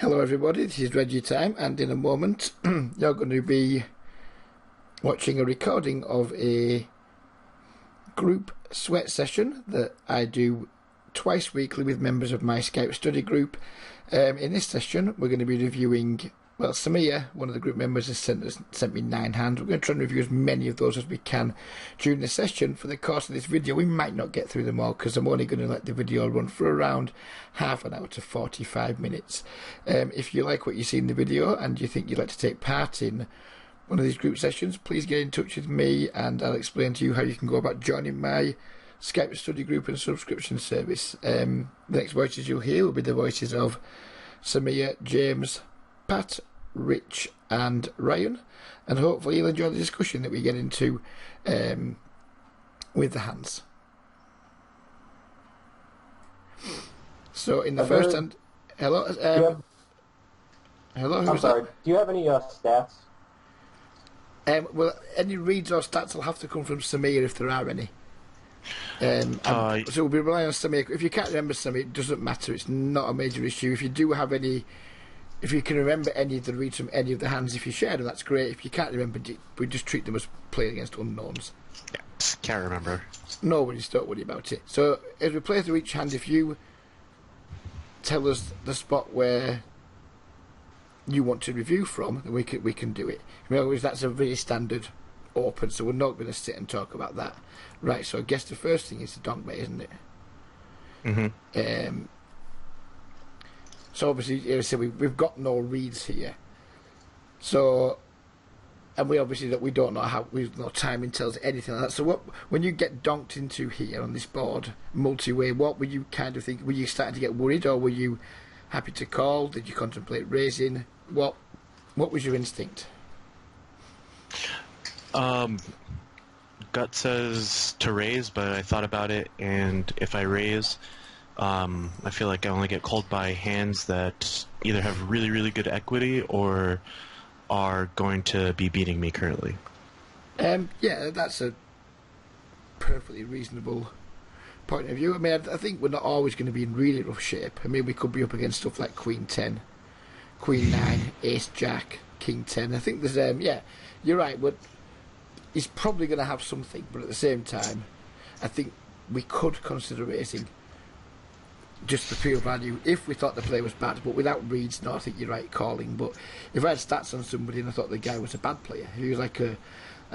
Hello everybody, this is Reggie Time, and in a moment you're going to be watching a recording of a group sweat session that I do twice weekly with members of my Scout study group. In this session we're going to be reviewing, well, Samir, one of the group members, has sent me 9 hands. We're going to try and review as many of those as we can during the session. For the course of this video, we might not get through them all because I'm only going to let the video run for around half an hour to 45 minutes. If you like what you see in the video and you think you'd like to take part in one of these group sessions, please get in touch with me and I'll explain to you how you can go about joining my Skype study group and subscription service. The next voices you'll hear will be the voices of Samir, James, Pat, Rich and Ryan, and hopefully you'll enjoy the discussion that we get into with the hands. So in the first hand, hello, hello. I'm sorry. Do you have any stats? Well, any reads or stats will have to come from Samir if there are any. So we'll be relying on Samir. If you can't remember Samir, it doesn't matter. It's not a major issue. If you do have any. If you can remember any of the reads from any of the hands, if you share them, that's great. If you can't remember, we just treat them as playing against unknowns. Yeah, can't remember. No worries, don't worry about it. So, as we play through each hand, if you tell us the spot where you want to review from, then we can do it. Remember, that's a very standard open, so we're not going to sit and talk about that. Right, so I guess the first thing is the donk bait, isn't it? Mm-hmm. So obviously, as I said, we've got no reads here. So, and we obviously that we don't know how, we've no timing tells anything like that. So when you get donked into here on this board, multi-way, what were you kind of think? Were you starting to get worried, or were you happy to call? Did you contemplate raising? What was your instinct? Gut says to raise, but I thought about it, and if I raise, I feel like I only get called by hands that either have really, really good equity or are going to be beating me currently. Yeah, that's a perfectly reasonable point of view. I mean, I think we're not always going to be in really rough shape. I mean, we could be up against stuff like Queen 10, Queen 9, Ace Jack, King 10. I think there's, yeah, you're right, but he's probably going to have something, but at the same time, I think we could consider raising just the pure value if we thought the play was bad, but without reads. No, I think you're right calling. But if I had stats on somebody and I thought the guy was a bad player, he was like a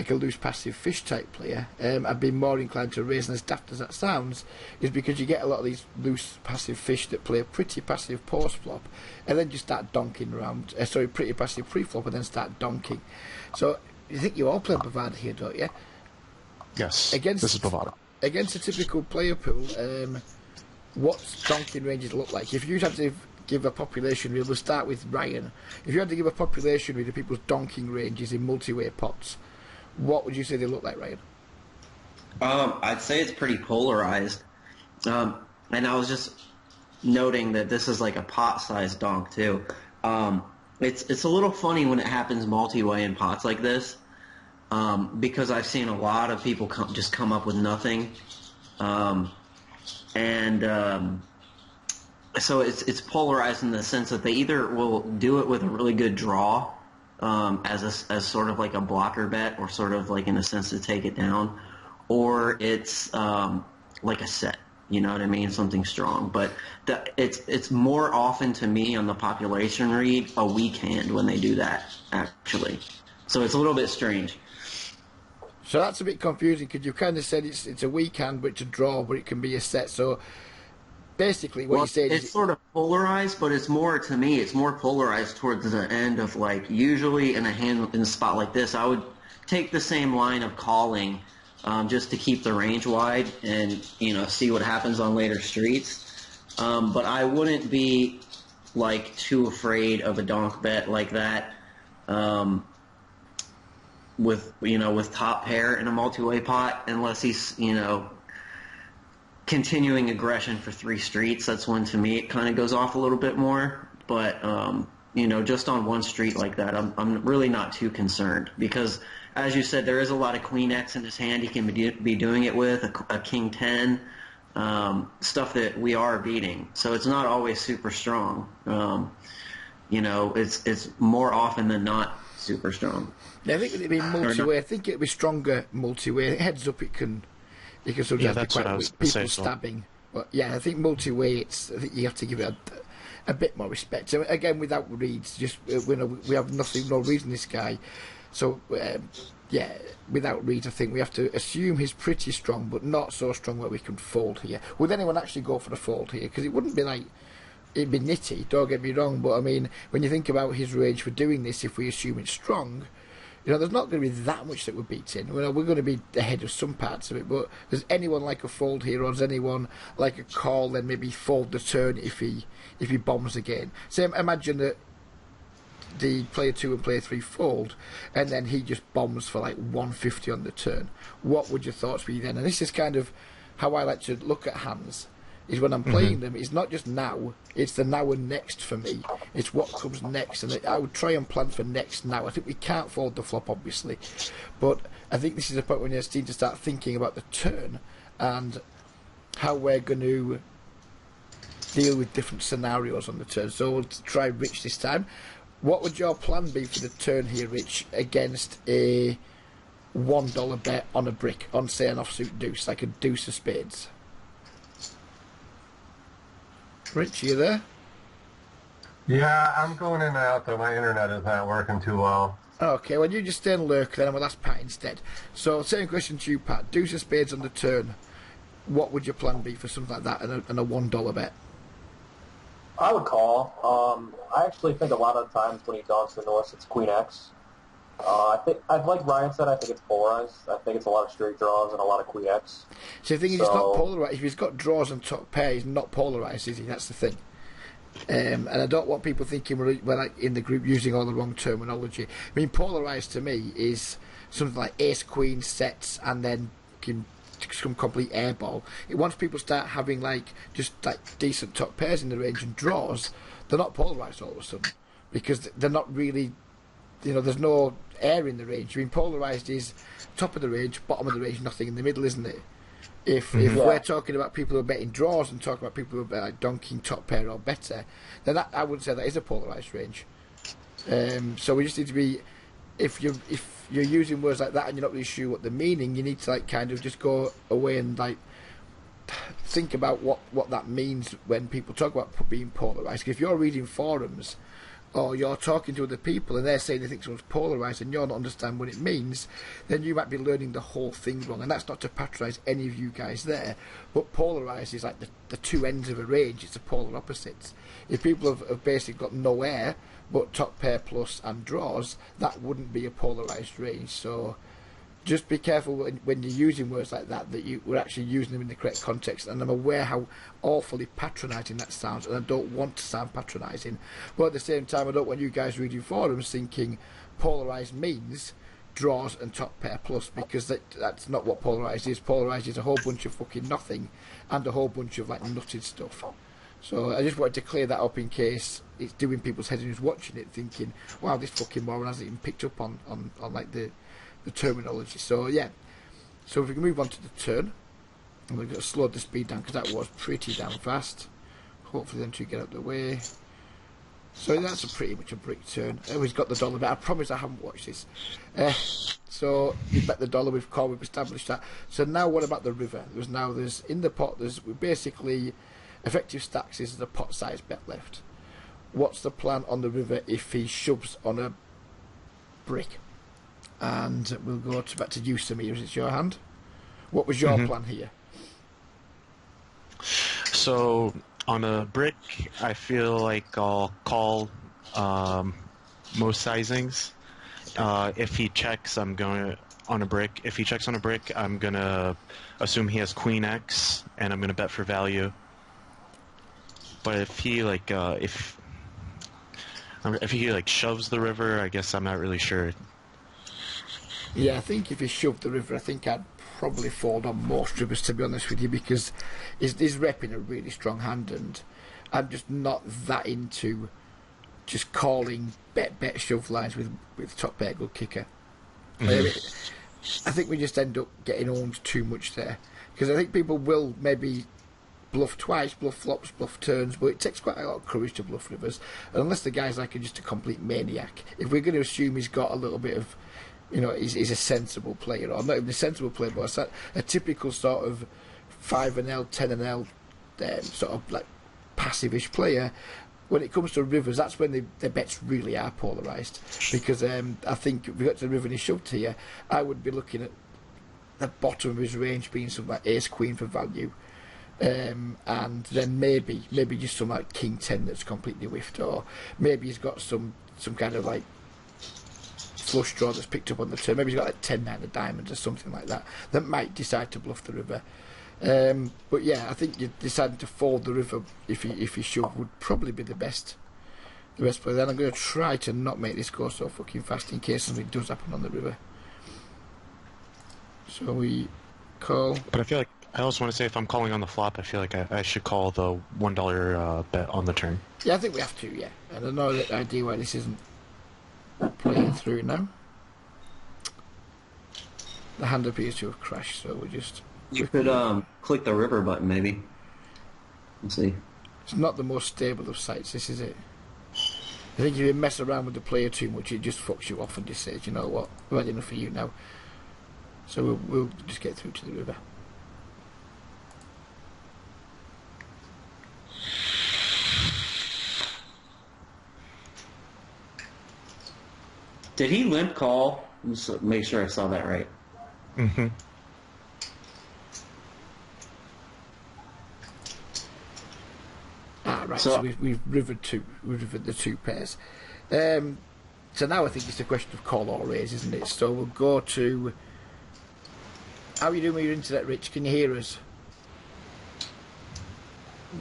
loose passive fish type player, I'd be more inclined to raise. And as daft as that sounds, is because you get a lot of these loose passive fish that play a pretty passive post flop and then just start donking around. Pretty passive pre flop and then start donking. So you think you all play Bovada here, don't you? Yes. This is Bovada. Against a typical player pool, what's donking ranges look like? If you had to give a population read, we'll start with Ryan. If you had to give a population read of people's donking ranges in multi-way pots, what would you say they look like, Ryan? I'd say it's pretty polarized. And I was just noting that this is like a pot-sized donk too. It's a little funny when it happens multi-way in pots like this, because I've seen a lot of people just come up with nothing. So it's polarized in the sense that they either will do it with a really good draw, as sort of like a blocker bet, or sort of like in a sense to take it down, or it's like a set. You know what I mean? Something strong. But it's more often to me on the population read a weak hand when they do that, actually. So it's a little bit strange. So that's a bit confusing because you've kind of said it's a weak hand, but it's a draw, but it can be a set. So basically what you said it's sort of polarized, but it's more, to me, it's more polarized towards the end of, like, usually in a spot like this, I would take the same line of calling just to keep the range wide and, see what happens on later streets. But I wouldn't be, like, too afraid of a donk bet like that. With top pair in a multi-way pot, unless he's, continuing aggression for 3 streets. That's when, to me, it kind of goes off a little bit more. But, just on one street like that, I'm really not too concerned because, as you said, there is a lot of Queen X in his hand. He can be doing it with a King 10, stuff that we are beating. So it's not always super strong. it's more often than not super strong. Yeah, I think it'd be multi-way. I think it'd be stronger multi-way. Heads up, it can sometimes be that's what quite I was weak. gonna People say, so. stabbing. But yeah, I think multi-way. I think you have to give it a bit more respect. So again, without reads, just we have no reason this guy. So yeah, without reads, I think we have to assume he's pretty strong, but not so strong where we can fold here. Would anyone actually go for the fold here? Because it wouldn't be like. It'd be nitty, don't get me wrong, but I mean, when you think about his range for doing this, if we assume it's strong, there's not going to be that much that we're beating. We're going to be ahead of some parts of it, but does anyone like a fold here, or does anyone like a call, then maybe fold the turn if he bombs again? So imagine that the player 2 and player 3 fold, and then he just bombs for like 150 on the turn. What would your thoughts be then? And this is kind of how I like to look at hands. Is when I'm playing them, it's not just now, it's the now and next for me. It's what comes next, and I would try and plan for next now. I think we can't fold the flop, obviously, but I think this is a point when you need to start thinking about the turn and how we're going to deal with different scenarios on the turn. So we'll try Rich this time. What would your plan be for the turn here, Rich, against a $1 bet on a brick, on say an offsuit deuce, like a deuce of spades? Rich, you there? Yeah, I'm going in and out though. My internet is not working too well. Okay, well you just stay and lurk then, and we'll ask Pat instead. So, same question to you, Pat. Deuce of spades on the turn. What would your plan be for something like that and a $1 bet? I would call. I actually think a lot of times when he dogs the North, it's Queen X. Like Ryan said, I think it's polarized. I think it's a lot of straight draws and a lot of Queen X. So the thing is, it's not polarized. If he's got draws and top pair, he's not polarized, is he? That's the thing. And I don't want people thinking we're like in the group using all the wrong terminology. I mean, polarized to me is something like ace queen sets and then some complete airball. Once people start having just decent top pairs in the range and draws, they're not polarized all of a sudden because they're not really. There's no air in the range. I mean, polarised is top of the range, bottom of the range, nothing in the middle, isn't it? If we're talking about people who are betting draws and talking about people who are like donking top pair or better, then I would say that is a polarised range. So we just need to be, if you're using words like that and you're not really sure what they're meaning, you need to kind of just go away and think about what that means when people talk about being polarised. If you're reading forums, or you're talking to other people and they're saying they think someone's polarised and you're not understanding what it means, then you might be learning the whole thing wrong. And that's not to patronise any of you guys there, but polarised is like the two ends of a range. It's the polar opposites. If people have basically got no air but top pair plus and draws, that wouldn't be a polarised range. So just be careful when you're using words like that we're actually using them in the correct context. And I'm aware how awfully patronising that sounds, and I don't want to sound patronising, but at the same time I don't want you guys reading forums thinking polarised means draws and top pair plus, because that's not what polarised is. Polarised is a whole bunch of fucking nothing and a whole bunch of nutted stuff. So I just wanted to clear that up in case it's doing people's heads and who's watching it thinking, wow, this fucking moron hasn't even picked up on the terminology. So yeah, so if we can move on to the turn, and we've got to slow the speed down because that was pretty damn fast. Hopefully them two get out of the way. So that's pretty much a brick turn. He's got the dollar bet. I promise I haven't watched this. So you bet the dollar, we've established that. So now what about the river? There's in the pot, there's basically effective stacks is the pot size bet left. What's the plan on the river if he shoves on a brick? And we'll go back to you, Samir, as it's your hand. What was your plan here? So on a brick, I feel like I'll call most sizings. If he checks, I'm going to on a brick. If he checks on a brick, I'm going to assume he has Queen X, and I'm going to bet for value. But if he if he shoves the river, I guess I'm not really sure. Yeah, I think if he shoved the river, I think I'd probably fold on most rivers, to be honest with you, because he's repping a really strong hand, and I'm just not that into just calling bet shove lines with top pair good kicker. I think we just end up getting owned too much there, because I think people will maybe bluff twice, bluff flops, bluff turns, but it takes quite a lot of courage to bluff rivers. And unless the guy's like just a complete maniac, if we're going to assume he's got a little bit of, he's a sensible player, or not even a sensible player, but a typical sort of 5-L, 10-L sort of like passive-ish player, when it comes to rivers, that's when the bets really are polarised. Because I think if we got to the river and he shoved here, I would be looking at the bottom of his range being something like ace queen for value, and then maybe just some like king 10 that's completely whiffed, or maybe he's got some kind of like flush draw that's picked up on the turn. Maybe he's got like 10-9 of diamonds or something like that might decide to bluff the river. But yeah, I think you deciding to fold the river if you shove would probably be the best play. Then I'm going to try to not make this go so fucking fast in case something does happen on the river. So we call. But I feel like I also want to say if I'm calling on the flop, I feel like I should call the $1 bet on the turn. Yeah, I think we have to. Yeah, and I know the idea why this isn't playing through now. The hand appears to have crashed, so we just. You could click the river button, maybe. Let's see. It's not the most stable of sites, this is it. I think if you mess around with the player too much, it just fucks you off and just says, you know what, I've had enough for you now. So we'll just get through to the river. Did he limp call? Let's make sure I saw that right. Mm-hmm. Right, so we've rivered the two pairs. So now I think it's a question of call or raise, isn't it? So we'll go to. How are you doing with your internet, Rich? Can you hear us?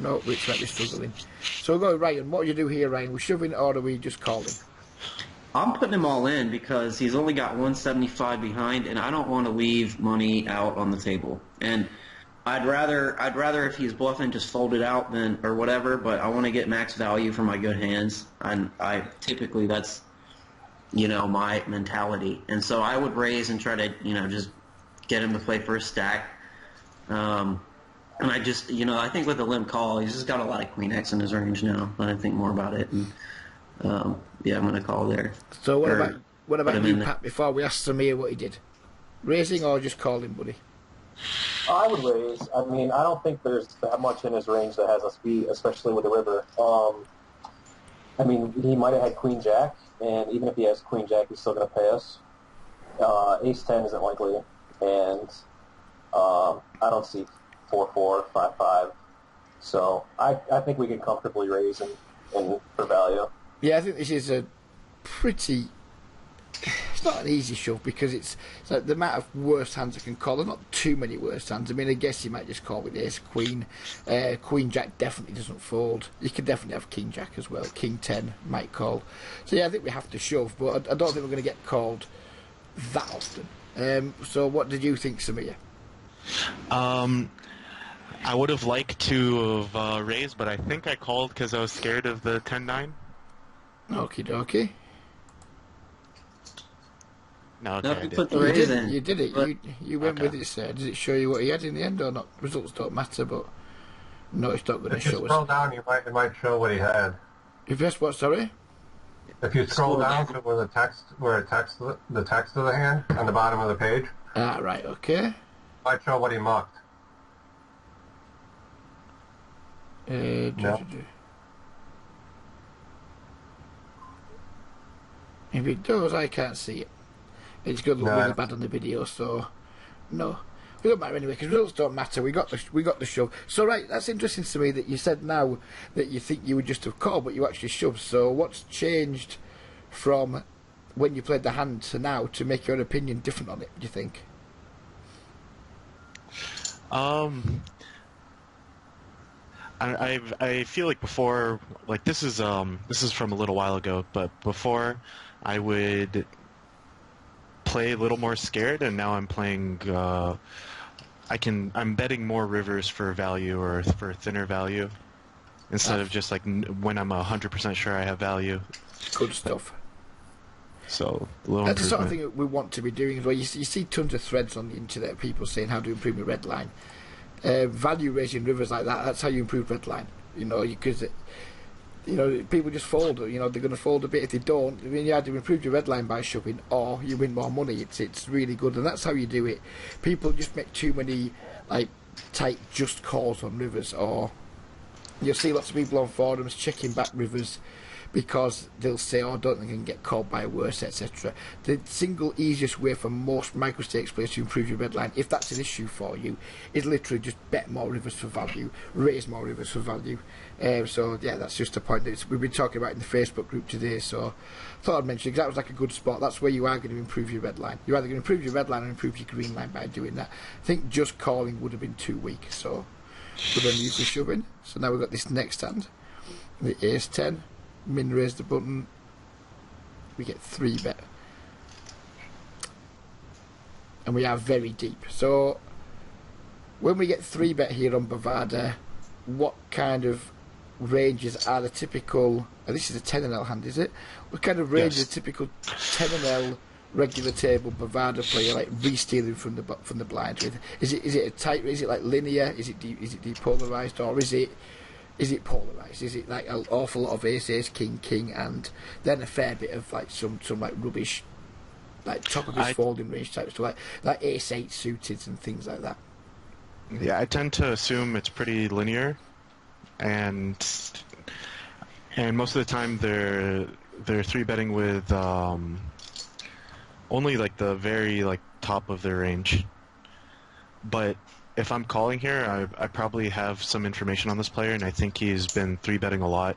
No, Rich might be struggling. So we'll go, Ryan. What do you do here, Ryan? We're shoving or are we just calling? I'm putting him all in because he's only got 175 behind, and I don't want to leave money out on the table. And I'd rather if he's bluffing just fold it out than or whatever, but I want to get max value for my good hands. And I typically that's my mentality. And so I would raise and try to just get him to play first stack. And I just I think with the limp call, he's just got a lot of queen X in his range now. I think more about it, and yeah, I'm going to call there. So what about you, Pat? Before we ask Samir what he did, raising or just calling, buddy? I would raise. I mean, I don't think there's that much in his range that has a speed, especially with the river. I mean, he might have had Queen Jack, and even if he has Queen Jack, he's still going to pay us. Ace 10 isn't likely, and I don't see 4-4, 5-5. So I think we can comfortably raise and for value. Yeah, I think this is a pretty. It's not an easy shove because it's like the amount of worst hands I can call. There are not too many worst hands. I mean, I guess you might just call with ace queen. Queen Jack definitely doesn't fold. You can definitely have King Jack as well. King 10 might call. So yeah, I think we have to shove, but I don't think we're going to get called that often. So what did you think, Samir? I would have liked to have raised, but I think I called because I was scared of the 10-9. Okie dokie. No, okay, no, you put the raise in. You did it. You went with it, sir. Does it show you what he had in the end or not? Results don't matter, but no, it's not going to show us. If you scroll down, it might show what he had. If that's what, sorry? If you scroll down to where the text of the hand on the bottom of the page. Ah, right, okay. Might show what he mucked. No. If it does, I can't see it. It's going to look really bad on the video, so no. It don't matter anyway, because results don't matter. We got the shove. So right, that's interesting to me that you said now that you think you would just have called, but you actually shoved. So what's changed from when you played the hand to now to make your opinion different on it? Do you think? I feel like before, like this is from a little while ago, but before I would play a little more scared, and now I'm playing. I'm betting more rivers for value or for thinner value instead of just like when I'm 100% sure I have value. Good stuff. So a little that's the sort of improvement. thing that we want to be doing as well. You see tons of threads on the internet of people saying how to improve your red line. value raising rivers like that. That's how you improve red line. Because people just fold. They're going to fold a bit if they don't. I mean, you either improve your red line by shoving, or you win more money. It's really good, and that's how you do it. People just make too many tight just calls on rivers, or you'll see lots of people on forums checking back rivers because they'll say, "Oh, I don't think I can get called by a worse," etc. The single easiest way for most microstakes players to improve your red line, if that's an issue for you, is literally just bet more rivers for value, raise more rivers for value. So yeah, that's just a point that we've been talking about in the Facebook group today. So I thought I'd mention, because that was like a good spot. That's where you are going to improve your red line. You're either going to improve your red line or improve your green line by doing that. I think just calling would have been too weak, so good on you for shoving. So now we've got this next hand, the ace 10. Min raise the button, we get 3-bet, and we are very deep. So when we get 3-bet here on Bovada, what kind of ranges are the typical, this is a 10NL hand, is it? What kind of range is a typical 10NL regular table Bovada player like re-stealing from the blind with? Is it a tight, is it like linear, is it depolarized, or is it polarised? Is it like an awful lot of ace, king, and then a fair bit of like some like rubbish, like top of his folding range type stuff, like ace 8 suited and things like that? Yeah, I tend to assume it's pretty linear, and most of the time they're 3-betting with only like the very top of their range. But if I'm calling here, I probably have some information on this player, and I think he's been 3-betting a lot.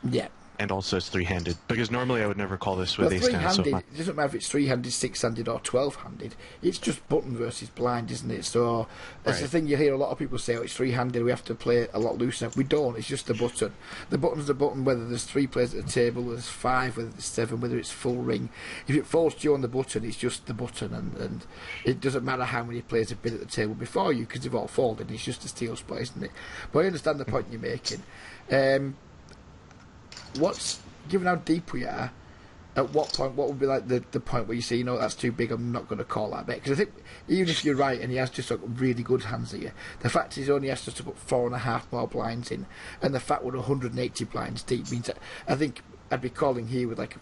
Yeah. And also it's 3-handed. Because normally I would never call this with ace 10. So it doesn't matter if it's 3-handed, 6-handed, or 12-handed. It's just button versus blind, isn't it? So that's the thing you hear a lot of people say, oh, it's 3-handed, we have to play a lot looser. We don't, it's just the button. The button's the button, whether there's 3 players at the table, whether there's 5, whether there's 7, whether it's full ring. If it falls to you on the button, it's just the button, and it doesn't matter how many players have been at the table before you, because they've all folded. It's just a steal spot, isn't it? But I understand the point you're making. Given how deep we are, at what point, what would be like the point where you say, that's too big, I'm not going to call that bet? Because I think even if you're right and he has just really good hands here, the fact is he only has to put 4.5 more blinds in, and the fact we're 180 blinds deep means that I think I'd be calling here with like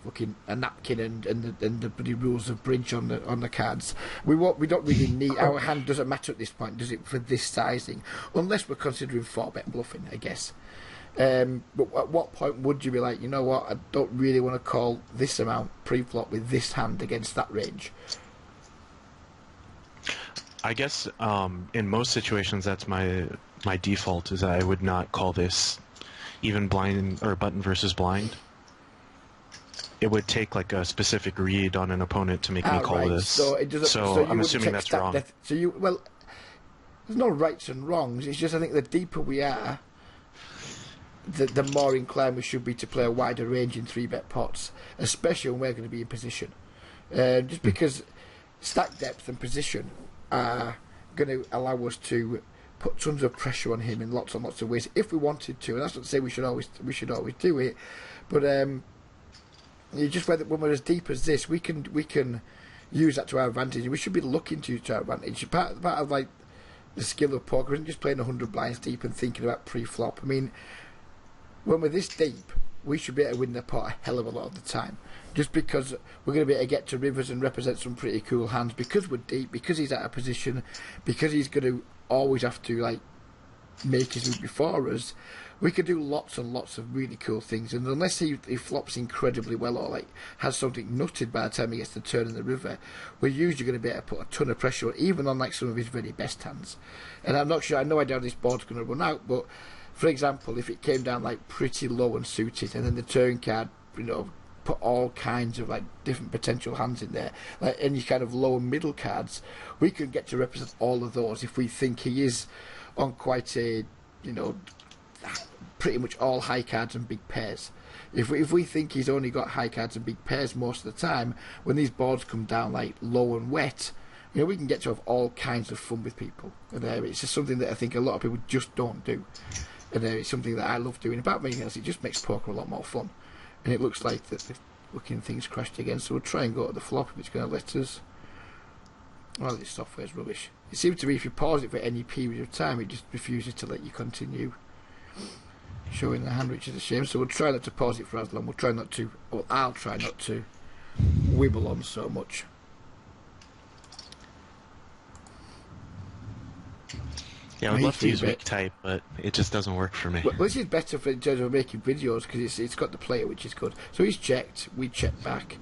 a napkin and the bloody rules of bridge on the cards. We don't really need, our hand doesn't matter at this point, does it, for this sizing, unless we're considering 4-bet bluffing, I guess. But at what point would you be like, you know what, I don't really want to call this amount pre-flop with this hand against that range? I guess in most situations that's my default, is that I would not call this even blind or button versus blind. It would take like a specific read on an opponent to make me call this. So I'm assuming that's wrong. There's no rights and wrongs. It's just I think the deeper we are, the more inclined we should be to play a wider range in 3-bet pots, especially when we're going to be in position. Just because stack depth and position are going to allow us to put tons of pressure on him in lots and lots of ways if we wanted to. And that's not to say we should always do it, but just when we're as deep as this, we can use that to our advantage, and we should be looking to use it to our advantage. Part of like the skill of poker isn't just playing 100 blinds deep and thinking about pre-flop. I mean, when we're this deep, we should be able to win the pot a hell of a lot of the time. Just because we're going to be able to get to rivers and represent some pretty cool hands, because we're deep, because he's out of position, because he's going to always have to make his move before us. We could do lots and lots of really cool things, and unless he flops incredibly well or has something nutted by the time he gets to turn in the river, we're usually going to be able to put a ton of pressure on, even on some of his very best hands. And I'm not sure, I have no idea how this board's going to run out, but for example, if it came down pretty low and suited, and then the turn card, put all kinds of different potential hands in there, any kind of low and middle cards, we can get to represent all of those if we think he is on quite a, pretty much all high cards and big pairs. If we think he's only got high cards and big pairs most of the time, when these boards come down low and wet, we can get to have all kinds of fun with people. And it's just something that I think a lot of people just don't do. And it's something that I love doing. About anything else, it just makes poker a lot more fun. And it looks like the looking things crashed again, so we'll try and go to the flop if it's going to let us. Oh, this software's rubbish. It seems to me if you pause it for any period of time, it just refuses to let you continue showing the hand, which is a shame. So we'll try not to pause it for as long. We'll try not to, or I'll try not to wibble on so much. Yeah, I would love to use weak type, but it just doesn't work for me. Well, this is better for in terms of making videos because it's got the player, which is good. So he's checked. We checked back.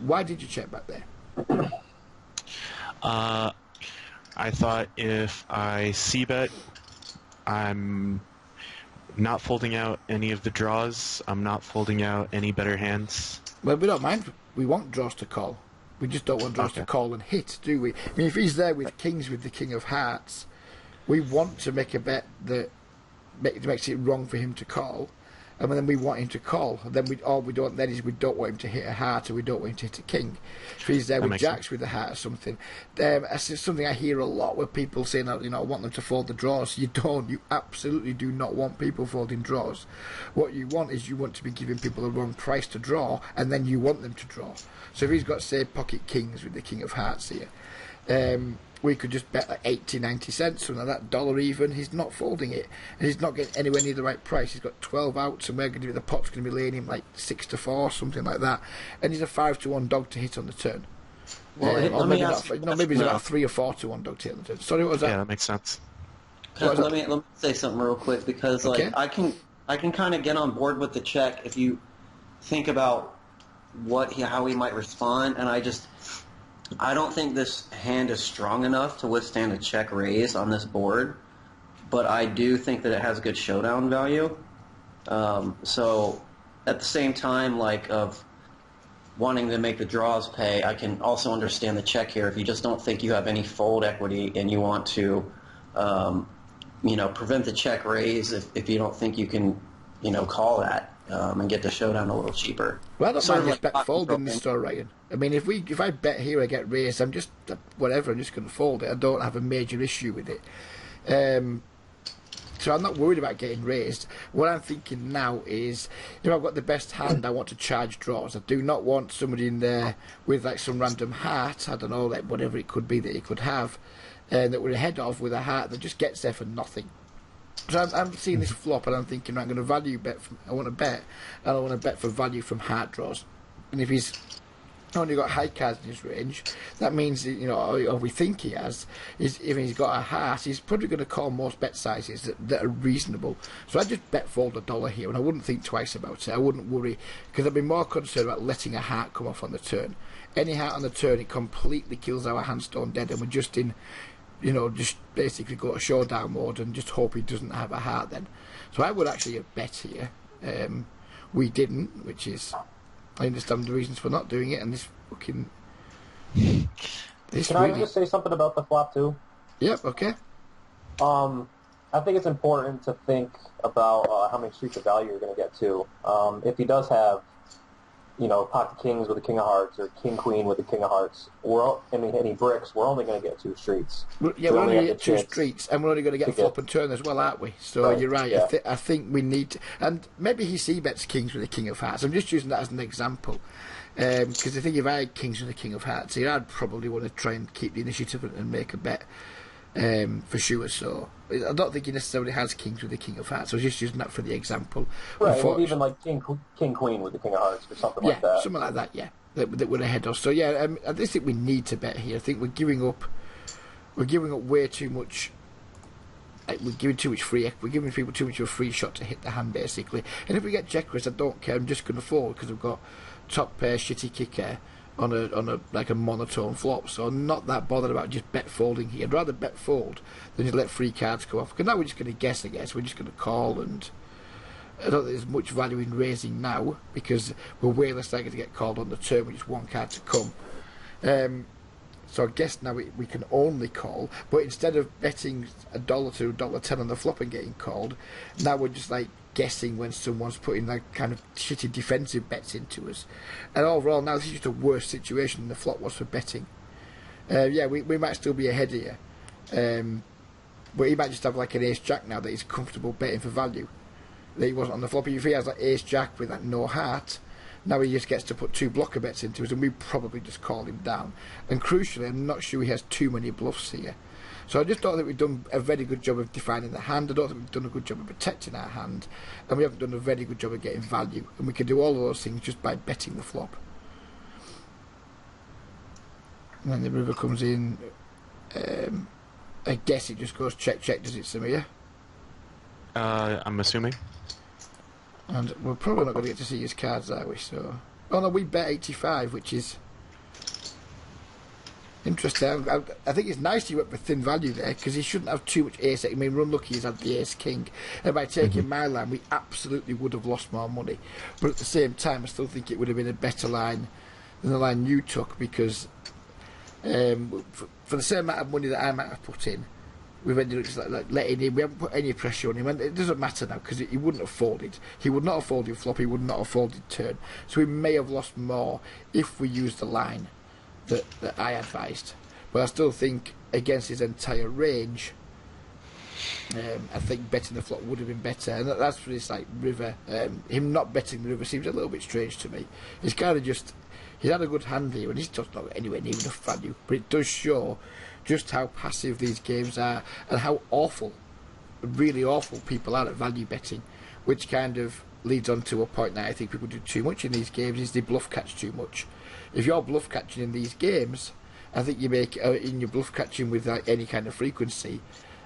Why did you check back there? I thought if I c-bet, I'm not folding out any of the draws. I'm not folding out any better hands. Well, we don't mind. We want draws to call. We just don't want draws to call and hit, do we? I mean, if he's there with kings with the king of hearts, we want to make a bet that makes it wrong for him to call, and then we want him to call. And then we don't want him to hit a heart, or we don't want him to hit a king. If he's there with jacks with a heart or something, that's something I hear a lot where people saying, I want them to fold the draws. You don't. You absolutely do not want people folding draws. What you want is you want to be giving people the wrong price to draw, and then you want them to draw. So if he's got, say, pocket kings with the king of hearts here, we could just bet like 80, 90 cents, something like that, dollar even. He's not folding it, and he's not getting anywhere near the right price. He's got 12 outs, and the pot's going to be laying him like 6-4, something like that, and he's a 5-1 dog to hit on the turn. Well, or maybe he's about 3 or 4-1 dog to hit on the turn. Sorry, what was that? Yeah, that makes sense. Let me say something real quick because I can kind of get on board with the check if you think about how he might respond, and I don't think this hand is strong enough to withstand a check raise on this board, but I do think that it has good showdown value. So at the same time, of wanting to make the draws pay, I can also understand the check here if you just don't think you have any fold equity and you want to, prevent the check raise if you don't think you can, call that. And get the showdown a little cheaper. Well, I don't mind just bet fold in this store, Ryan. I mean, if I bet here I get raised, I'm just whatever. I'm just going to fold it. I don't have a major issue with it. So I'm not worried about getting raised. What I'm thinking now is, if I've got the best hand, I want to charge draws. I do not want somebody in there with some random heart. I don't know, whatever it could be that he could have, that we're ahead of with a heart that just gets there for nothing. So I'm seeing this flop, and I'm thinking, I'm going to value bet. I want to bet, and I want to bet for value from heart draws. And if he's only got high cards in his range, that means, or we think he has, if he's got a heart, he's probably going to call most bet sizes that are reasonable. So I just bet fold $1 here, and I wouldn't think twice about it. I wouldn't worry, because I'd be more concerned about letting a heart come off on the turn. Any heart on the turn, it completely kills our hand stone dead, and we're just in, just basically go to showdown mode and just hope he doesn't have a heart then. So I would actually have bet here. We didn't, which is, I understand the reasons for not doing it, and this fucking... Can I just say something about the flop too? Yep, okay. I think it's important to think about how many streets of value you're going to get to. If he does have, pocket kings with a king of hearts or king queen with a king of hearts, any bricks, we're only going to get 2 streets. We're only going to get 2 streets, and we're only going to get flop and turn as well, aren't we? So right, you're right. Yeah. I think we need to, and maybe he c-bets kings with a king of hearts. I'm just using that as an example. Because I think if I had kings with a king of hearts here, I'd probably want to try and keep the initiative and make a bet. For sure. So I don't think he necessarily has kings with the king of hearts. I was just using that for the example. Right, or even like king queen with the king of hearts or something like that. Something like that. Yeah, that we're ahead of. So yeah, I just think we need to bet here. I think we're giving up way too much. We're giving too much free. We're giving people too much of a free shot to hit the hand, basically. And if we get checkers, I don't care. I'm just going to fold because we've got top pair, shitty kicker on a monotone flop. So I'm not that bothered about just bet folding here. I'd rather bet fold than just let free cards go off. Because now we're just going to guess. I guess we're just going to call, and I don't think there's much value in raising now because we're way less likely to get called on the turn with just one card to come. So I guess now we can only call, but instead of betting $1 to $1.10 on the flop and getting called, now we're just guessing when someone's putting kind of shitty defensive bets into us. And overall, now this is just a worse situation than the flop was for betting. We might still be ahead here, but he might just have an ace-jack now that he's comfortable betting for value. That he wasn't on the flop. If he has ace-jack with no heart, Now he just gets to put 2 blocker bets into us, and we probably just call him down. And crucially, I'm not sure he has too many bluffs here. So I just don't think we've done a very good job of defining the hand. I don't think we've done a good job of protecting our hand, and we haven't done a very good job of getting value. And we can do all of those things just by betting the flop. And then the river comes in. I guess it just goes check, check, does it, Samir? I'm assuming. And we're probably not going to get to see his cards, are we? So, oh no, we bet 85, which is interesting. I think it's nice he went for thin value there, because he shouldn't have too much ace. I mean, run lucky he's had the ace king, and by taking my line, we absolutely would have lost more money. But at the same time, I still think it would have been a better line than the line you took, because for the same amount of money that I might have put in, we've ended up just like letting him. We haven't put any pressure on him, and it doesn't matter now because he wouldn't have folded. He would not have folded flop. He would not have folded turn. So we may have lost more if we used the line that I advised. But I still think against his entire range, I think betting the flop would have been better. And that's for this like river. Him not betting the river seems a little bit strange to me. It's kind of just. He's had a good hand here, and he's just not anywhere near enough value. But it does show just how passive these games are, and how awful, really awful people are at value betting, which kind of leads on to a point that I think people do too much in these games, is they bluff catch too much. If you're bluff catching in these games, I think you make in your bluff catching with like any kind of frequency,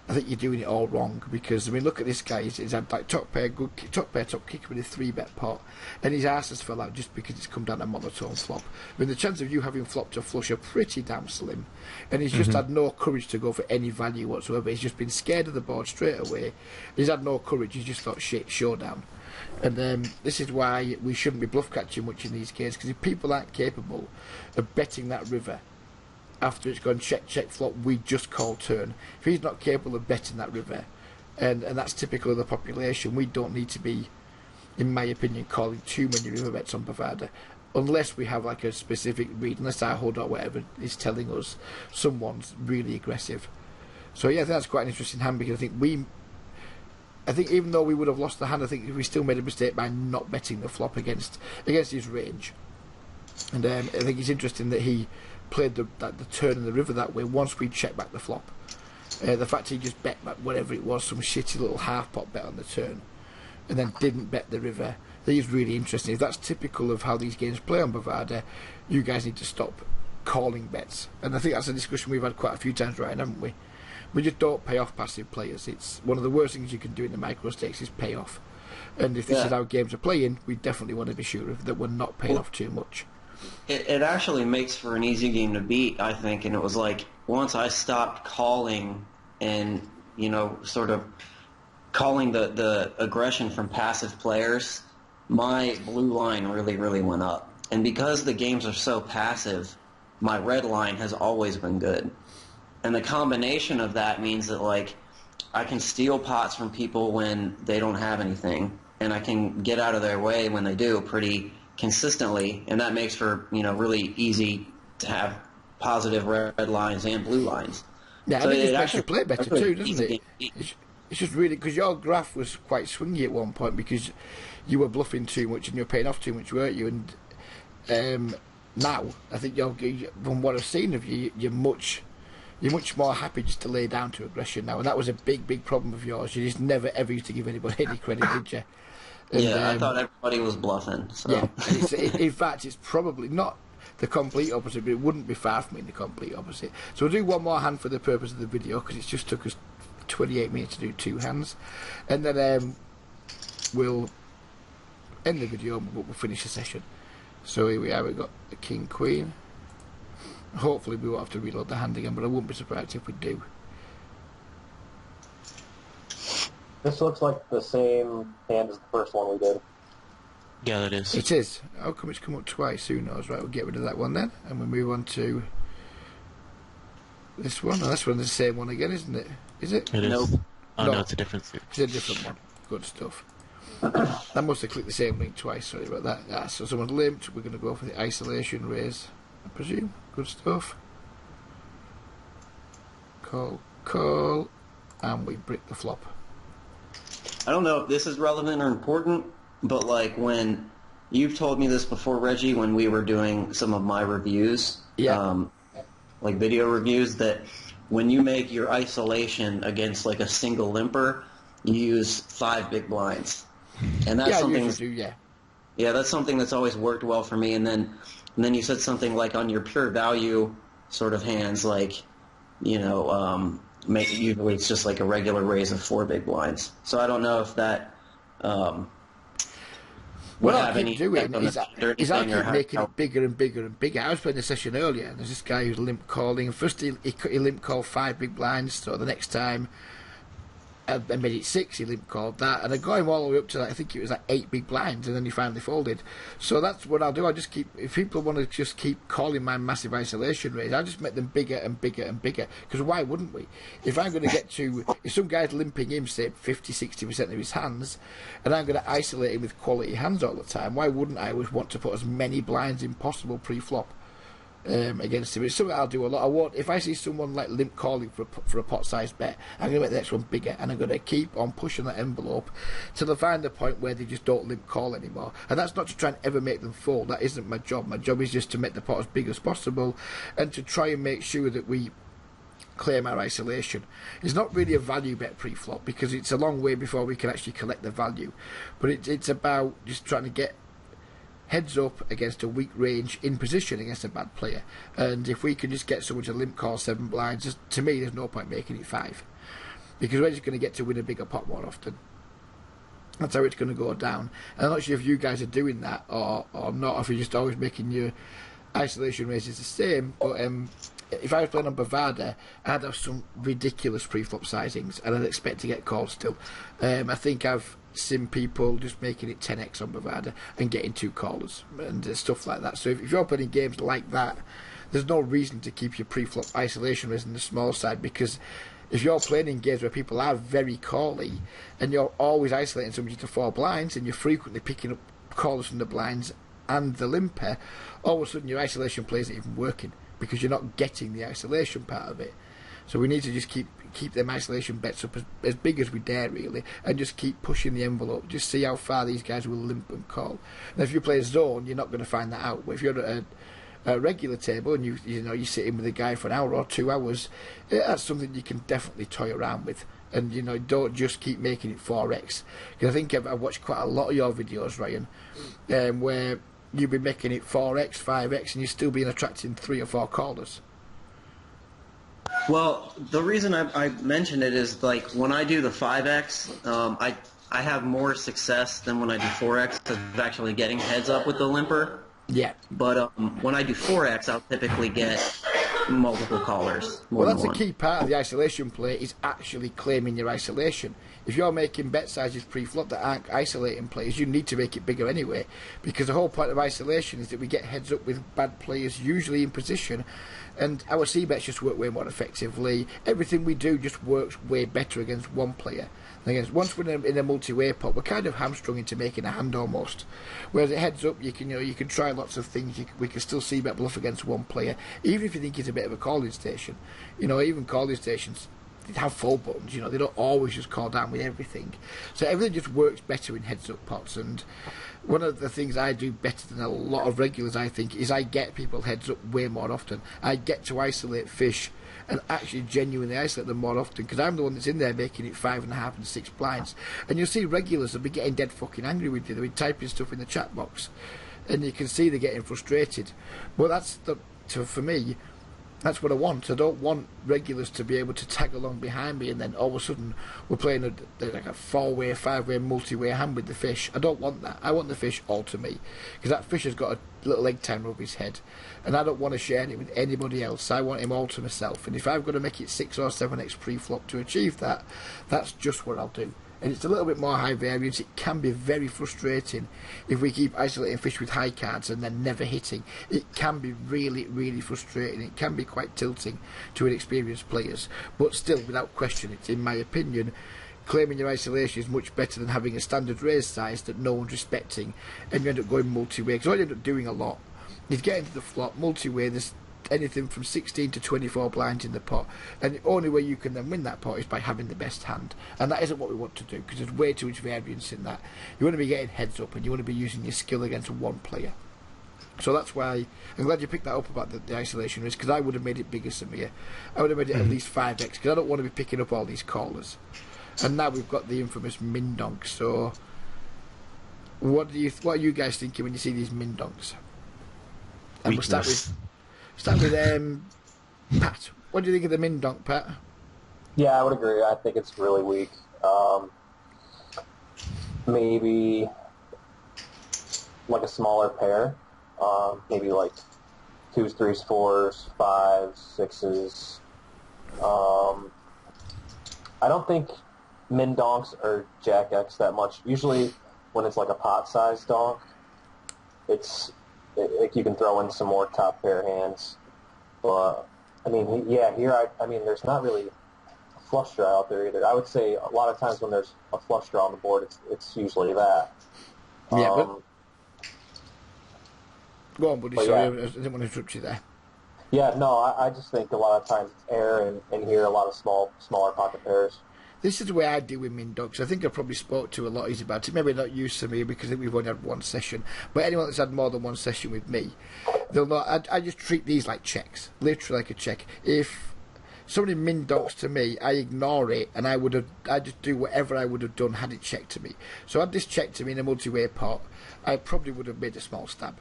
I think you're doing it all wrong, because I mean, look at this guy. He's had like top pair, top kicker with a 3-bet pot, and his arse has fell out just because it's come down a monotone flop. I mean, the chance of you having flopped a flush are pretty damn slim, and he's just had no courage to go for any value whatsoever. He's just been scared of the board straight away. He's had no courage. He's just thought, shit, showdown. And this is why we shouldn't be bluff catching much in these games, because if people aren't capable of betting that river after it's gone check, check, flop, we just call turn. If he's not capable of betting that river, and that's typical of the population, we don't need to be, in my opinion, calling too many river bets on Bovada, unless we have like a specific read, unless our HUD or whatever is telling us someone's really aggressive. So yeah, I think that's quite an interesting hand, because I think even though we would have lost the hand, I think we still made a mistake by not betting the flop against his range. And I think it's interesting that he played the turn in the river that way once we checked back the flop. The fact he just bet back whatever it was, some shitty little half pot bet on the turn, and then didn't bet the river, I think is really interesting. If that's typical of how these games play on Bovada, you guys need to stop calling bets. And I think that's a discussion we've had quite a few times, right, haven't we? We just don't pay off passive players. It's one of the worst things you can do in the micro stakes is pay off. And if this is how games are playing, we definitely want to be sure that we're not paying off too much. It actually makes for an easy game to beat, I think, and it was like once I stopped calling and, sort of calling the aggression from passive players, my blue line really, really went up. And because the games are so passive, my red line has always been good. And the combination of that means that, like, I can steal pots from people when they don't have anything, and I can get out of their way when they do pretty consistently, and that makes for really easy to have positive red lines and blue lines. Yeah, so I think it makes you play better too, doesn't it? It's just really because your graph was quite swingy at one point because you were bluffing too much and you were paying off too much, weren't you? And now I think from what I've seen of you, you're much more happy just to lay down to aggression now, and that was a big problem of yours. You just never ever used to give anybody any credit, did you? And, I thought everybody was bluffing. So. Yeah, in fact, it's probably not the complete opposite, but it wouldn't be far from being the complete opposite. So we'll do one more hand for the purpose of the video, because it's just took us 28 minutes to do 2 hands. And then we'll end the video, but we'll finish the session. So here we are, we've got the King, Queen. Hopefully we won't have to reload the hand again, but I wouldn't be surprised if we do. This looks like the same hand as the first one we did. Yeah, that is. It is. How come it's come up twice? Who knows? Right, we'll get rid of that one then, and we'll move on to this one. Oh, this one's the same one again, isn't it? Is it? It is. Nope. Oh, no, it's a different suit. It's a different one. Good stuff. I must have clicked the same link twice, sorry about that. Ah, so someone's limped. We're going to go for the isolation raise, I presume. Good stuff. Call, and we brick the flop. I don't know if this is relevant or important, but like when you've told me this before, Reggie, when we were doing some of my reviews, like video reviews, that when you make your isolation against like a single limper, you use 5 big blinds, and that's something. That's something that's always worked well for me. And then you said something like on your pure value sort of hands, like usually it's just like a regular raise of 4 big blinds. So I don't know if that. What I keep doing is I keep making it bigger and bigger and bigger. I was playing a session earlier, and there's this guy who's limp calling. First he limp called 5 big blinds, so the next time I made it 6, he limp called that, and I got him all the way up to, I think it was like 8 big blinds, and then he finally folded. So that's what I'll do. I just keep, if people want to just keep calling my massive isolation raise, I'll just make them bigger and bigger and bigger, because why wouldn't we? If I'm going to get to, if some guy's limping him, say 50-60% of his hands, and I'm going to isolate him with quality hands all the time, why wouldn't I always want to put as many blinds in possible pre-flop against him? It's something I'll do a lot. I won't, if I see someone like limp calling for a pot-sized bet, I'm going to make the next one bigger, and I'm going to keep on pushing that envelope till I find the point where they just don't limp call anymore. And that's not to try and ever make them fold. That isn't my job. My job is just to make the pot as big as possible and to try and make sure that we claim our isolation. It's not really a value bet pre-flop because it's a long way before we can actually collect the value, but it's about just trying to get heads up against a weak range in position against a bad player. And if we can just get someone to limp call 7 blinds, just, to me there's no point making it 5, because we're just going to get to win a bigger pot more often. That's how it's going to go down. And I'm not sure if you guys are doing that or not, if you're just always making your isolation raises the same. But if I was playing on Bovada, I'd have some ridiculous pre-flop sizings, and I'd expect to get called still. I think I've seen people just making it 10x on Bovada and getting 2 callers and stuff like that. So if you're playing games like that, there's no reason to keep your pre-flop isolation raise on the small side, because if you're playing in games where people are very cally and you're always isolating somebody to 4 blinds and you're frequently picking up callers from the blinds and the limper, all of a sudden your isolation play isn't even working because you're not getting the isolation part of it. So we need to just keep them isolation bets up as big as we dare, really, and just keep pushing the envelope. Just see how far these guys will limp and call. And if you play a zone, you're not going to find that out. But if you're at a regular table and you sit in with a guy for an hour or 2 hours, that's something you can definitely toy around with. And don't just keep making it 4x. Because I think I've watched quite a lot of your videos, Ryan, where you've been making it 4x, 5x, and you're still being attracting 3 or 4 callers. Well, the reason I mentioned it is, like, when I do the 5x, I have more success than when I do 4x of actually getting heads up with the limper. Yeah. But when I do 4x, I'll typically get multiple callers. Well, that's a key part of the isolation play, is actually claiming your isolation. If you're making bet sizes pre-flop that aren't isolating players, you need to make it bigger anyway, because the whole point of isolation is that we get heads up with bad players, usually in position, and our C-bets just work way more effectively. Everything we do just works way better against one player. Once we're in a multi-way pot, we're kind of hamstrung into making a hand almost. Whereas it heads up, you can try lots of things. We can still C-bet bluff against one player, even if you think it's a bit of a calling station. Even calling stations, they have full buttons. They don't always just call down with everything. So everything just works better in heads-up pots. And one of the things I do better than a lot of regulars, I think, is I get people heads up way more often. I get to isolate fish and actually genuinely isolate them more often, because I'm the one that's in there making it 5.5 and 6 blinds. And you'll see regulars will be getting dead fucking angry with you. They'll be typing stuff in the chat box, and you can see they're getting frustrated. But for me, that's what I want. I don't want regulars to be able to tag along behind me and then all of a sudden we're playing a 4-way, 5-way, multi-way hand with the fish. I don't want that. I want the fish all to me, because that fish has got a little egg timer over his head, and I don't want to share it with anybody else. I want him all to myself, and if I've got to make it 6 or 7x pre-flop to achieve that, that's just what I'll do. And it's a little bit more high variance. It can be very frustrating if we keep isolating fish with high cards and then never hitting. It can be really, really frustrating. It can be quite tilting to inexperienced players. But still, without question, it's, in my opinion, claiming your isolation is much better than having a standard raise size that no one's respecting, and you end up going multi-way. Because all you end up doing a lot is getting to the flop, multi-way, there's anything from 16 to 24 blinds in the pot, and the only way you can then win that pot is by having the best hand, and that isn't what we want to do, because there's way too much variance in that. You want to be getting heads up, and you want to be using your skill against one player. So that's why I'm glad you picked that up about the isolation risk, because I would have made it bigger, Samir. I would have made it at least 5x, because I don't want to be picking up all these callers. And now we've got the infamous min donk. So what are you guys thinking when you see these min donks? And we'll start with Pat. What do you think of the min donk, Pat? Yeah, I would agree. I think it's really weak. Maybe like a smaller pair. Maybe like 2s, 3s, 4s, 5s, 6s. I don't think min donks are jack X that much. Usually when it's like a pot-sized donk, you can throw in some more top pair hands. But, I mean, here, there's not really a flush draw out there either. I would say a lot of times when there's a flush draw on the board, it's usually that. Yeah, but go on, buddy. Sorry, I didn't want to interrupt you there. Yeah, no, I just think a lot of times it's air, and here a lot of smaller pocket pairs. This is the way I deal with min donks. I think I probably spoke to a lot easier about it. Maybe not you, Samir, because I think we've only had one session. But anyone that's had more than one session with me, they'll know. I just treat these like checks, literally like a check. If somebody min donks to me, I ignore it, and I just do whatever I would have done had it checked to me. So had this checked to me in a multi-way pot, I probably would have made a small stab.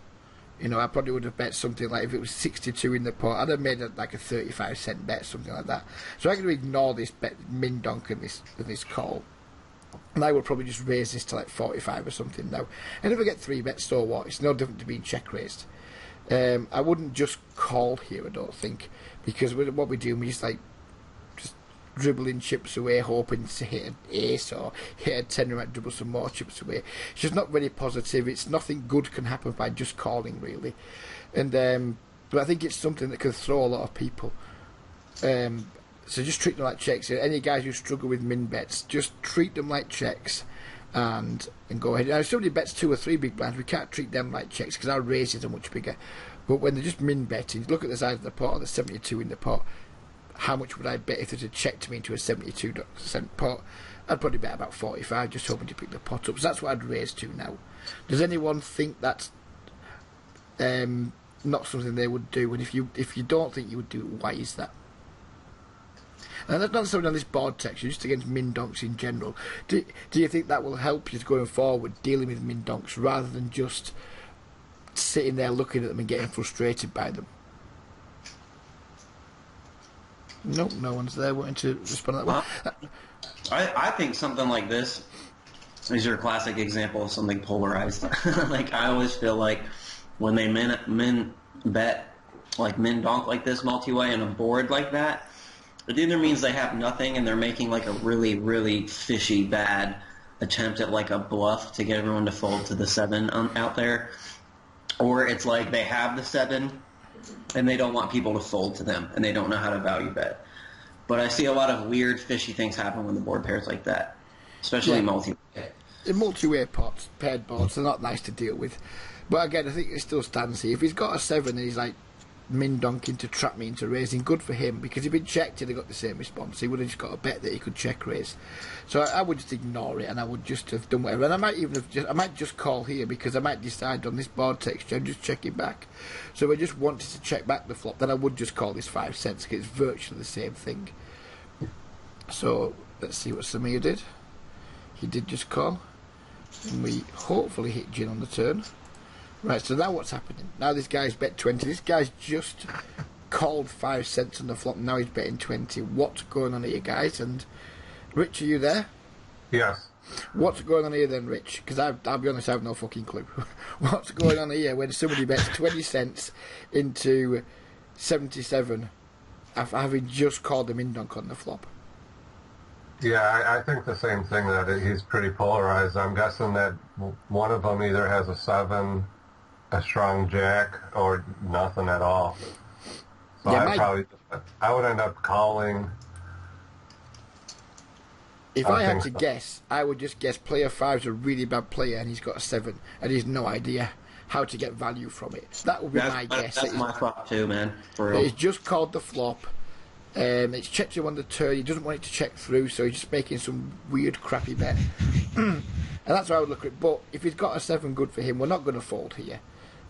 You know, I probably would have bet something like, if it was 62 in the pot, I'd have made like a 35-cent bet, something like that. So I'm going to ignore this bet, min donk and this call. And I would probably just raise this to like 45 or something now. And if I get 3 bets, so what? It's no different to being check raised. I wouldn't just call here, I don't think, because what we do, we just dribbling chips away, hoping to hit an ace or hit a 10, we might dribble some more chips away. It's just not very positive. It's nothing good can happen by just calling, really. And but I think it's something that can throw a lot of people. So just treat them like checks. Any guys who struggle with min bets, just treat them like checks and go ahead. Now, if somebody bets 2 or 3 big blinds, we can't treat them like checks because our raises are much bigger. But when they're just min betting, look at the size of the pot, or the 72 in the pot. How much would I bet if there's a check to me into a 72% pot? I'd probably bet about 45, just hoping to pick the pot up. So that's what I'd raise to now. Does anyone think that's not something they would do? And if you don't think you would do it, why is that? And that's not necessarily on this board text, just against min donks in general. Do you think that will help you going forward, dealing with min donks, rather than just sitting there looking at them and getting frustrated by them? Nope, no one's there wanting to respond to that one. I think something like this is your classic example of something polarized. Like, I always feel like when they min bet, like min donk like this multi-way on a board like that, it either means they have nothing and they're making like a really, really fishy bad attempt at like a bluff to get everyone to fold to the 7 out there, or it's like they have the 7 and they don't want people to fold to them, and they don't know how to value bet. But I see a lot of weird, fishy things happen when the board pairs like that, especially multi-way. In multi-way pots, paired boards, they're not nice to deal with. But again, I think it still stands here. If he's got a 7 and he's like min-donking to trap me into raising, good for him, because if he'd checked, he'd have got the same response. He would have just got a bet that he could check raise. So I would just ignore it, and I would just have done whatever. And I might just call here, because I might decide on this board texture and just check it back. So if I just wanted to check back the flop, then I would just call this 5 cents, because it's virtually the same thing. So let's see what Samir did. He did just call, and we hopefully hit gin on the turn. Right, so now what's happening? Now this guy's bet 20. This guy's just called 5 cents on the flop. Now he's betting 20. What's going on here, guys? And Rich, are you there? Yes. What's going on here then, Rich? Because I'll be honest, I have no fucking clue. What's going on here when somebody bets 20 cents into 77 after having just called them in donk on the flop? Yeah, I think the same thing, that he's pretty polarized. I'm guessing that one of them either has a 7, a strong jack, or nothing at all. So Yeah, I would end up calling. If I had to guess, I would just guess player 5's a really bad player and he's got a 7 and he's no idea how to get value from it. That would be my guess. That's my thought too, man. For real. It's just called the flop. It's checked him on the turn. He doesn't want it to check through, so he's just making some weird, crappy bet. And that's how I would look at it. But if he's got a 7 good for him, we're not going to fold here.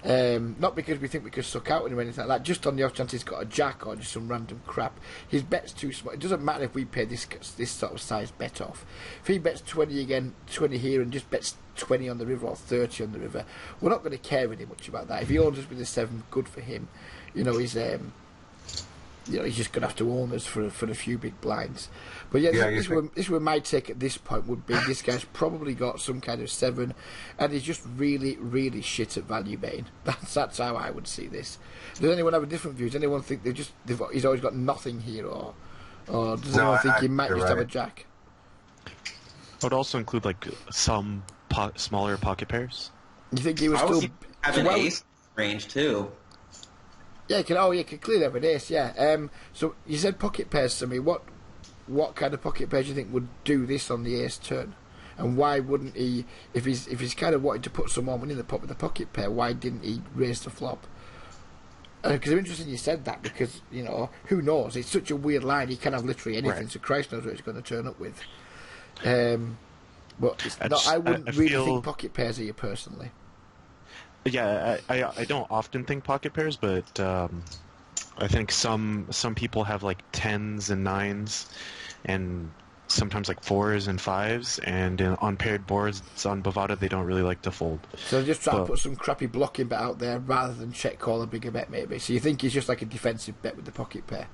Not because we think we could suck out him or anything like that, just on the off chance he's got a jack or just some random crap. His bet's too small. It doesn't matter if we pay this sort of size bet off. If he bets 20 again, 20 here, and just bets 20 on the river or 30 on the river, we're not going to care really much about that. If he owns us with a 7 good for him, he's just going to have to own us for a few big blinds. But this were my take at this point would be this guy's probably got some kind of 7 and he's just really, really shit at value betting. That's how I would see this. Does anyone have a different view? Does anyone think he's always got nothing here, or does anyone think he might just have a jack? I would also include like some smaller pocket pairs. You think he was still have an ace range too? Yeah, you can clearly have an ace, yeah. So you said pocket pairs to me. What kind of pocket pairs do you think would do this on the ace turn? And why wouldn't he, if he's kind of wanting to put some more money in the pot with the pocket pair, why didn't he raise the flop? Because I'm interested you said that, because, who knows? It's such a weird line. He can have literally anything, so Christ knows what he's going to turn up with. But I wouldn't really think pocket pairs are you personally. Yeah, I don't often think pocket pairs, but I think some people have like 10s and 9s, and sometimes like 4s and 5s, and on paired boards on Bovada they don't really like to fold. So just try to put some crappy blocking bet out there rather than check call a bigger bet maybe. So you think he's just like a defensive bet with the pocket pair?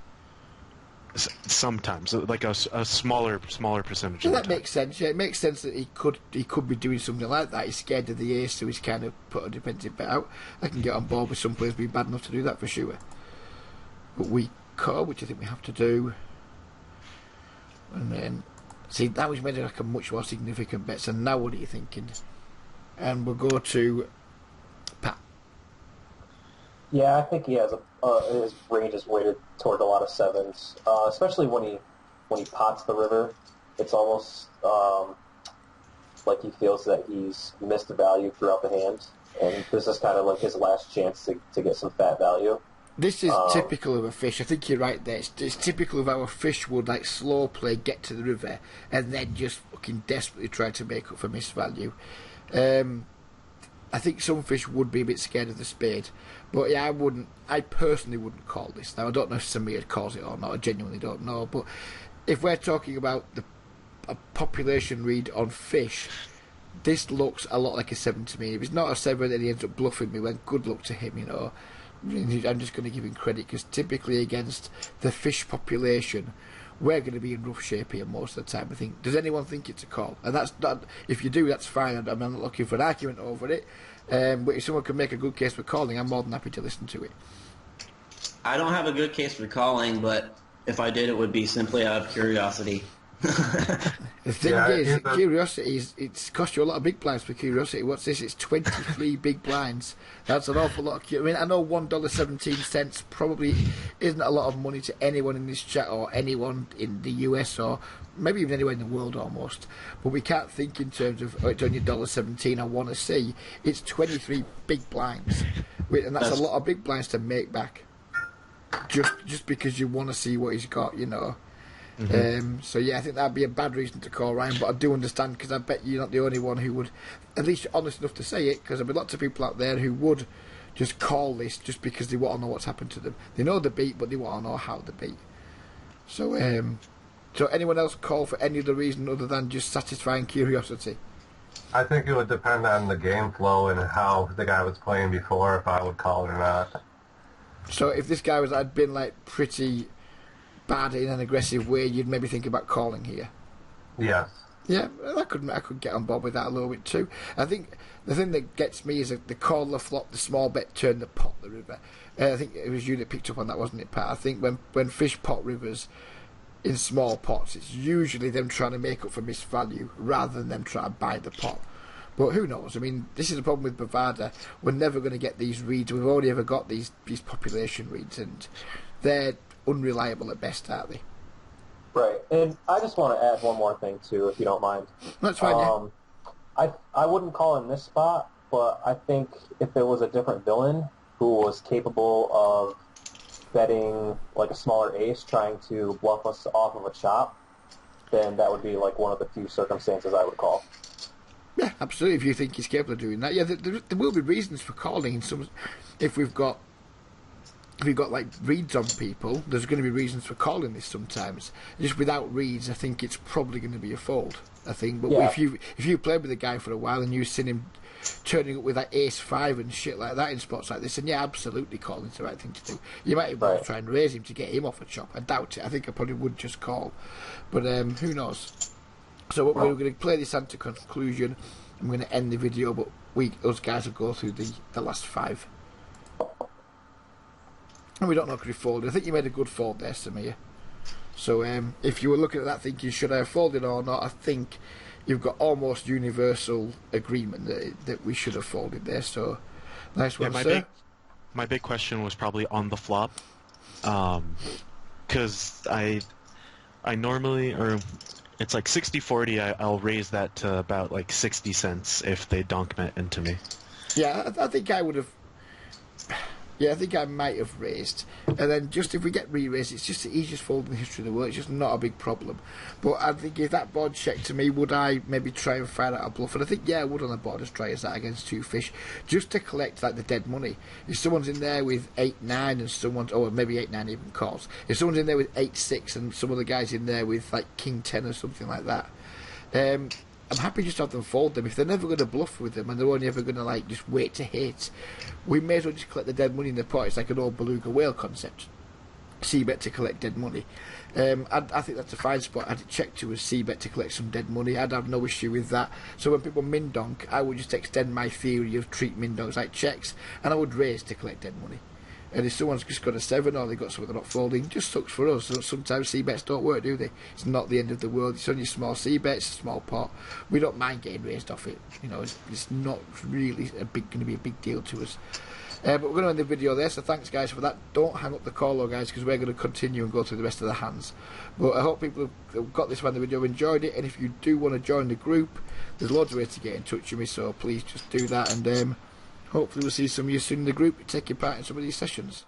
Sometimes, like a smaller percentage. Yeah, that makes sense. Yeah, it makes sense that he could be doing something like that. He's scared of the ace, so he's kind of put a defensive bet out. I can get on board with some players being bad enough to do that for sure. But we call, which I think we have to do, and then see that was made like a much more significant bet. So now what are you thinking? And we'll go to Pat. Yeah, I think he has his range is weighted toward a lot of 7s, especially when he pots the river. It's almost like he feels that he's missed the value throughout the hand, and this is kind of like his last chance to get some fat value. This is typical of a fish. I think you're right there. It's typical of how a fish would like slow play, get to the river, and then just fucking desperately try to make up for missed value. I think some fish would be a bit scared of the spade, but yeah, I personally wouldn't call this. Now I don't know if Samir calls it or not. I genuinely don't know. But if we're talking about a population read on fish, this looks a lot like a 7 to me. If it's not a 7 and he ends up bluffing me, well, good luck to him. I'm just going to give him credit, because typically against the fish population, we're going to be in rough shape here most of the time, I think. Does anyone think it's a call? And that's not, if you do, that's fine. I'm not looking for an argument over it. But if someone can make a good case for calling, I'm more than happy to listen to it. I don't have a good case for calling, but if I did, it would be simply out of curiosity. The thing is, curiosity it's cost you a lot of big blinds for curiosity. What's this? It's 23 big blinds. That's an awful lot. I mean, I know $1.17 probably isn't a lot of money to anyone in this chat or anyone in the US or maybe even anywhere in the world almost. But we can't think in terms of it's only $1.17 I want to see. It's 23 big blinds, and that's a lot of big blinds to make back. Just because you want to see what he's got, Mm-hmm. So yeah, I think that'd be a bad reason to call Ryan, but I do understand, because I bet you're not the only one who would, at least honest enough to say it, because there'll be lots of people out there who would just call this just because they want to know what's happened to them. They know the beat, but they want to know how the beat. So anyone else call for any other reason other than just satisfying curiosity? I think it would depend on the game flow and how the guy was playing before, if I would call it or not. So if this guy had been like pretty bad in an aggressive way, you'd maybe think about calling here. Yes. Yeah, I could get on board with that a little bit too. I think the thing that gets me is the call, the flop, the small bet turn, the pot, the river. I think it was you that picked up on that, wasn't it, Pat? I think when fish pot rivers in small pots, it's usually them trying to make up for missed value rather than them trying to buy the pot. But who knows? I mean, this is the problem with Bovada. We're never going to get these reads. We've only ever got these population reads, and they're unreliable at best, aren't they? Right. And I just want to add one more thing too, if you don't mind. That's fine. I wouldn't call in this spot, but I think if there was a different villain who was capable of betting like a smaller ace, trying to bluff us off of a chop, then that would be like one of the few circumstances I would call. Yeah, absolutely. If you think he's capable of doing that, yeah, there will be reasons for calling. In some, if we've got like reads on people, there's going to be reasons for calling this sometimes. Just without reads, I think it's probably going to be a fold. I think, but Yeah. if you played with a guy for a while and you've seen him turning up with like ace five and shit like that in spots like this, then yeah, absolutely calling's the right thing to do. You might even Right. try and raise him to get him off a chop. I doubt it. I think I probably would just call, but who knows? So we're going to play this on to conclusion. I'm going to end the video, but us guys will go through the last five. And we don't know if we folded. I think you made a good fold there, Samir. So if you were looking at that thinking, should I have folded or not, I think you've got almost universal agreement that we should have folded there. So nice one, sir. My big question was probably on the flop. Because I normally, or it's like 60-40, I'll raise that to about like 60 cents if they donk bet into me. Yeah, I think I would have. Yeah, I think I might have raised. And then just if we get re-raised, it's just the easiest fold in the history of the world. It's just not a big problem. But I think if that board checked to me, would I maybe try and fire out a bluff? And I think, yeah, I would on the board as try as that against two fish. Just to collect like the dead money. If someone's in there with 8-9 and someone's, or maybe 8-9 even calls. If someone's in there with 8-6 and some other guy's in there with like King 10 or something like that. I'm happy just to have them fold them. If they're never going to bluff with them and they're only ever going to like just wait to hit, we may as well just collect the dead money in the pot. It's like an old beluga whale concept. C-bet to collect dead money. I think that's a fine spot. I'd check to a C-bet to collect some dead money. I'd have no issue with that. So when people min-donk, I would just extend my theory of treat min-donks like checks, and I would raise to collect dead money. And if someone's just got a 7 or they've got something they're not folding, just sucks for us. So sometimes C-bets don't work, do they? It's not the end of the world. It's only small C-bets, a small pot. We don't mind getting raised off it. You know, it's not really going to be a big deal to us. But we're going to end the video there, so thanks guys for that. Don't hang up the call though guys, because we're going to continue and go through the rest of the hands. But I hope people have got this one in the video, enjoyed it, and if you do want to join the group, there's loads of ways to get in touch with me, so please just do that, and hopefully we'll see some of you soon in the group taking part in some of these sessions.